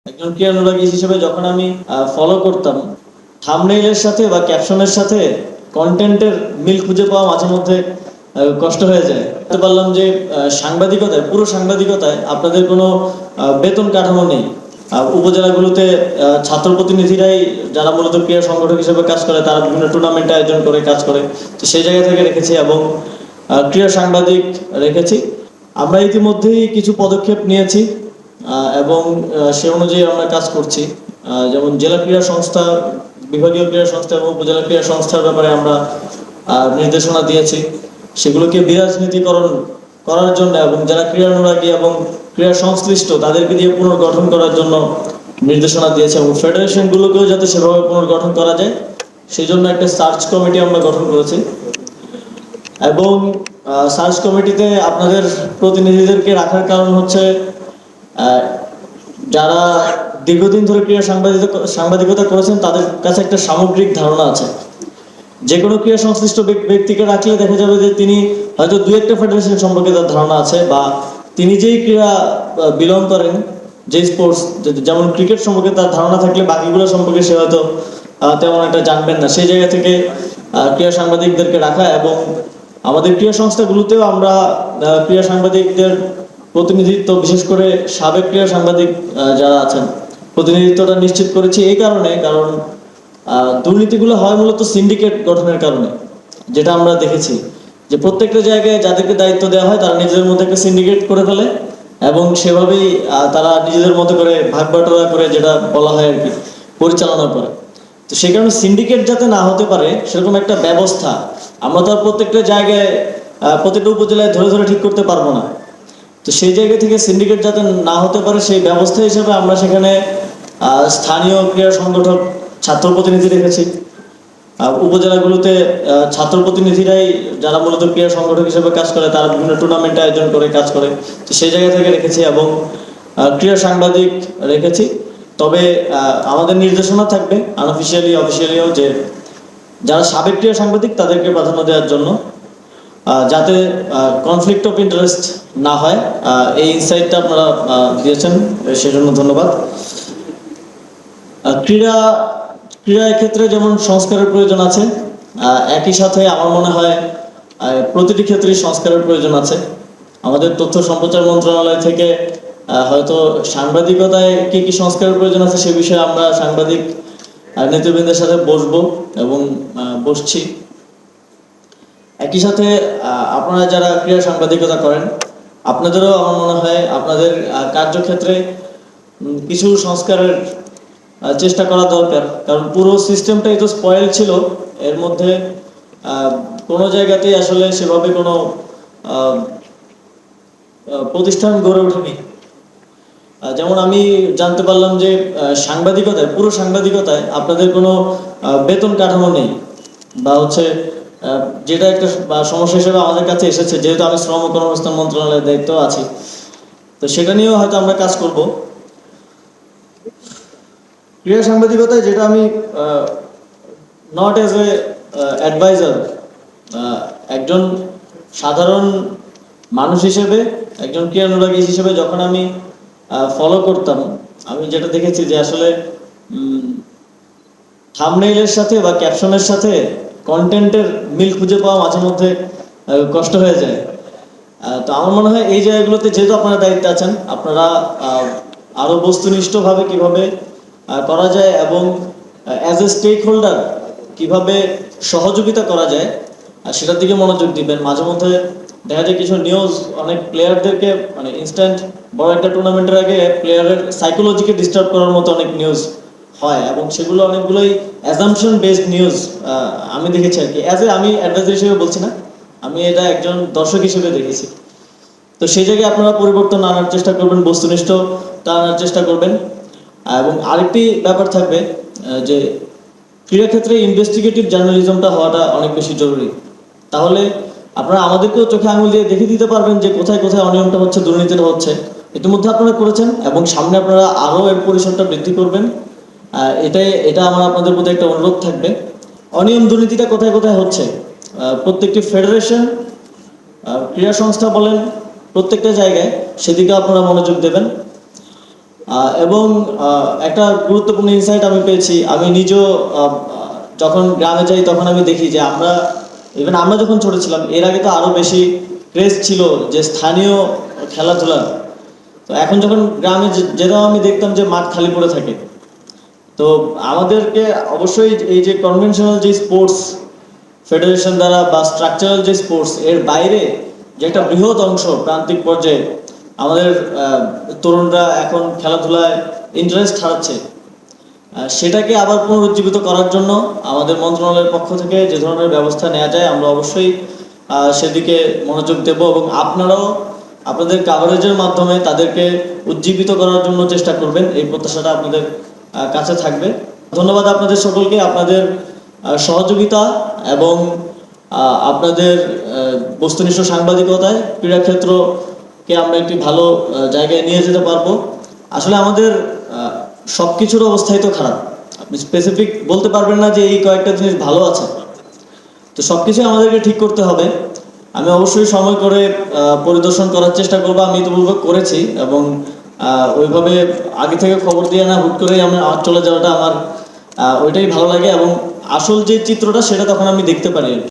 একজন ক্রীড়ানুরাগী হিসেবে যখন আমি ফলো করতাম, থাম্বনেইলের সাথে বা ক্যাপশনের সাথে কন্টেন্টের মিল খুঁজে পাওয়া মাঝে মধ্যে কষ্ট হয়ে যায়। বুঝতে পারলাম যে সাংবাদিকতায়, পুরো সাংবাদিকতায় আপনাদের কোনো বেতন কাঠামো নেই। উপজেলাগুলোতে ছাত্র প্রতিনিধিরাই, যারা মূলত ক্রীড়া সংগঠক হিসেবে কাজ করে, তারা বিভিন্ন টুর্নামেন্ট আয়োজন করে কাজ করে। তো সেই জায়গা থেকে রেখেছি এবং ক্রীড়া সাংবাদিক রেখেছি। আমরা ইতিমধ্যেই কিছু পদক্ষেপ নিয়েছি এবং সে অনুযায়ী আমরা কাজ করছি। যেমন জেলা ক্রীড়া সংস্থা, বিভাগীয় ক্রীড়া সংস্থা এবং উপজেলা ক্রীড়া সংস্থার ব্যাপারে আমরা নির্দেশনা দিয়েছি। সেগুলোকে বিরাজনীতিকরণ করার জন্য এবং যারা ক্রীড়ানুরাগী এবং ক্রীড়া সংশ্লিষ্ট তাদেরকে দিয়ে পুনর্গঠন করার জন্য নির্দেশনা দিয়েছে এবং ফেডারেশনগুলোকেও যাতে সেভাবে পুনর্গঠন করা যায় সেই জন্য একটা সার্চ কমিটি আমরা গঠন করেছি। এবং সার্চ কমিটিতে আপনাদের প্রতিনিধিদেরকে রাখার কারণ হচ্ছে যারা দীর্ঘদিন ধরে ক্রীড়া সাংবাদিকতা করেছেন তাদের কাছে একটা সামগ্রিক ধারণা আছে। যে কোনো ক্রীড়া সংশ্লিষ্ট ব্যক্তিকে রাখলে দেখা যাবে যে তিনি হয়তো দু একটা ফেডারেশন সম্পর্কে তার ধারণা আছে, বা তিনি যেই ক্রীড়া বিলং করেন, যে স্পোর্টস, যেমন ক্রিকেট সম্পর্কে তার ধারণা থাকলে বাকিগুলো সম্পর্কে সে হয়তো তেমন একটা জানবেন না। সেই জায়গা থেকে ক্রীড়া সাংবাদিকদেরকে রাখা এবং আমাদের ক্রীড়া সংস্থাগুলোতেও আমরা ক্রীড়া সাংবাদিকদের প্রতিনিধিত্ব, বিশেষ করে সাবেক ক্রীড়া সাংবাদিক যারা আছেন, প্রতিনিধিত্বটা নিশ্চিত করেছি এই কারণে, কারণ দুর্নীতিগুলো হয় মূলত সিন্ডিকেট গঠনের কারণে। যেটা আমরা দেখেছি যে প্রত্যেকটা জায়গায় যাদেরকে দায়িত্ব দেওয়া হয় তারা নিজেদের মধ্যে একটা সিন্ডিকেট করে ফেলে এবং সেভাবেই তারা নিজেদের মতো করে ভাগ বাটোয়ারা করে, যেটা বলা হয় আর কি, পরিচালনা করে। তো সেই কারণে সিন্ডিকেট যাতে না হতে পারে সেরকম একটা ব্যবস্থা আমরা তো আর প্রত্যেকটা জায়গায়, প্রত্যেকটা উপজেলায় ধরে ধরে ঠিক করতে পারবো না। তো সেই জায়গা থেকে সিন্ডিকেট যাতে না হতে পারে সেই ব্যবস্থা হিসেবে আমরা সেখানে স্থানীয় ক্রীড়া সংগঠক, ছাত্র প্রতিনিধি রেখেছি। উপজেলাগুলোতে ছাত্র প্রতিনিধিরাই, যারা মূলত ক্রীড়া সংগঠক হিসেবে কাজ করে, তারা বিভিন্ন টুর্নামেন্ট আয়োজন করে কাজ করে। তো সেই জায়গা থেকে রেখেছি এবং ক্রীড়া সাংবাদিক রেখেছি। তবে আমাদের নির্দেশনা থাকবে আনঅফিসিয়ালি, অফিসিয়ালিও, যে যারা সাবেক ক্রীড়া সাংবাদিক তাদেরকে প্রাধান্য দেওয়ার জন্য, যাতে কনফ্লিক্ট অফ ইন্টারেস্ট না হয়। এই ইনসাইটটা আপনারা দিয়েছেন, সেজন্য ধন্যবাদ। ক্রীড়ার ক্ষেত্রে যেমন সংস্কারের প্রয়োজন আছে, একই সাথে আমার মনে হয় প্রতিটি ক্ষেত্রেই সংস্কারের প্রয়োজন আছে। আমাদের তথ্য সম্প্রচার মন্ত্রণালয় থেকে হয়তো সাংবাদিকতায় কি কি সংস্কারের প্রয়োজন আছে সে বিষয়ে আমরা সাংবাদিক নেতৃবৃন্দের সাথে বসবো এবং বসছি। একই সাথে আপনারা যারা ক্রীড়া সাংবাদিকতা করেন, আপনাদেরও আমার মনে হয় আপনাদের কার্যক্ষেত্রে কিছু সংস্কারের চেষ্টা করা দরকার, কারণ পুরো সিস্টেমটাই তো স্পয়েল ছিল। এর মধ্যে কোনো জায়গাতেই আসলে সেভাবে কোনো প্রতিষ্ঠান গড়ে ওঠেনি। যেমন আমি জানতে পারলাম যে সাংবাদিকতায়, পুরো সাংবাদিকতায় আপনাদের কোনো বেতন কাঠামো নেই, বা হচ্ছে যেটা একটা সমস্যা হিসেবে আমাদের কাছে এসেছে, যেহেতু আমি শ্রম ও কর্মসংস্থান মন্ত্রণালয়ের দায়িত্ব আছি। তো সেটা নিয়েও হয়তো আমরা কাজ করব। ক্রীড়া সাংবাদিকতায় যেটা আমি নট এজ এ অ্যাডভাইজার, একজন সাধারণ মানুষ হিসেবে, একজন ক্রীড়ানুরাগী হিসেবে যখন আমি ফলো করতাম, আমি যেটা দেখেছি যে আসলে থাম্বনেইলের সাথে বা ক্যাপশনের সাথে কন্টেন্টের মিল খুঁজে পাওয়া মাঝে মধ্যে কষ্ট হয়ে যায়। তো আমার মনে হয় এই জায়গাগুলোতে যেহেতু আপনারা দায়িত্বে আছেন, আপনারা আরো বস্তুনিষ্ঠভাবে কিভাবে করা যায় এবং অ্যাজ এ স্টেক হোল্ডার কিভাবে সহযোগিতা করা যায় সেটার দিকে মনোযোগ দিবেন। মাঝে মধ্যে দেখা যায় কিছু নিউজ অনেক প্লেয়ারদেরকে, মানে ইনস্ট্যান্ট বড় একটা টুর্নামেন্টের আগে প্লেয়ারের সাইকোলজিকে ডিস্টার্ব করার মতো অনেক নিউজ হয় এবং সেগুলো অনেকগুলোই অ্যাজাম্পশন বেসড নিউজ আমি দেখেছি আর কি। আমি অ্যাডভাইজার হিসেবে বলছি না, আমি এটা একজন দর্শক হিসেবে দেখেছি। তো সেই জায়গায় আপনারা পরিবর্তন আনার চেষ্টা করবেন, বস্তুনিষ্ঠতা আনার চেষ্টা করবেন। এবং আরেকটি ব্যাপার থাকবে যে ক্রীড়াক্ষেত্রে ইনভেস্টিগেটিভ জার্নালিজমটা হওয়াটা অনেক বেশি জরুরি। তাহলে আপনারা আমাদেরকেও চোখে আঙুল দিয়ে দেখে দিতে পারবেন যে কোথায় কোথায় অনিয়মটা হচ্ছে, দুর্নীতিটা হচ্ছে। ইতিমধ্যে আপনারা করেছেন এবং সামনে আপনারা আরও এর পরিসরটা বৃদ্ধি করবেন। এটা আমার আপনাদের প্রতি একটা অনুরোধ থাকবে। অনিয়ম দুর্নীতিটা কোথায় কোথায় হচ্ছে, প্রত্যেকটি ফেডারেশন, ক্রীড়া সংস্থা বলেন, প্রত্যেকটা জায়গায় সেদিকে আপনারা মনোযোগ দেবেন। এবং একটা গুরুত্বপূর্ণ ইনসাইট আমি পেয়েছি। আমি নিজেও যখন গ্রামে যাই তখন আমি দেখি যে আমরা যখন ছোট ছিলাম এর আগে তো আরো বেশি ক্রেজ ছিল যে স্থানীয় খেলাধুলা। তো এখন যখন গ্রামে যেতাম আমি দেখতাম যে মাঠ খালি পড়ে থাকে। তো আমাদেরকে অবশ্যই এই যে কনভেনশনাল যে স্পোর্টস ফেডারেশন দ্বারা বা স্ট্রাকচারাল যে স্পোর্টস এর বাইরে যে একটা বৃহৎ অংশ প্রান্তিক পর্যায়ে আমাদের তরুণরা এখন খেলাধুলায় ইন্টারেস্ট হারাচ্ছে, সেটাকে আবার পুনরুজ্জীবিত করার জন্য আমাদের মন্ত্রণালয়ের পক্ষ থেকে যে ধরনের ব্যবস্থা নেওয়া যায় আমরা অবশ্যই সেদিকে মনোযোগ দেব এবং আপনারাও আপনাদের কাভারেজের মাধ্যমে তাদেরকে উজ্জীবিত করার জন্য চেষ্টা করবেন, এই প্রত্যাশাটা আপনাদের কাছে থাকবে। ধন্যবাদ আপনাদের সকলকে, আপনাদের সহযোগিতা এবং আপনাদের বস্তুনিষ্ঠ সাংবাদিকতায় ক্রীড়াক্ষেত্রকে আমরা একটি ভালো জায়গায় নিয়ে যেতে পারবো। আসলে আমাদের সবকিছুর অবস্থাই তো খারাপ, আপনি স্পেসিফিক বলতে পারবেন না যে এই কয়েকটা জিনিস ভালো আছে। তো সবকিছু আমাদেরকে ঠিক করতে হবে। আমি অবশ্যই সময় করে পরিদর্শন করার চেষ্টা করবো, আমি ইতিপূর্বে করেছি এবং ওইভাবে আগে থেকে খবর দিয়ে না হুট করেই আমরা চলে যাওয়াটা আমার ওইটাই ভালো লাগে এবং আসল যে চিত্রটা সেটা তখন আমি দেখতে পারি।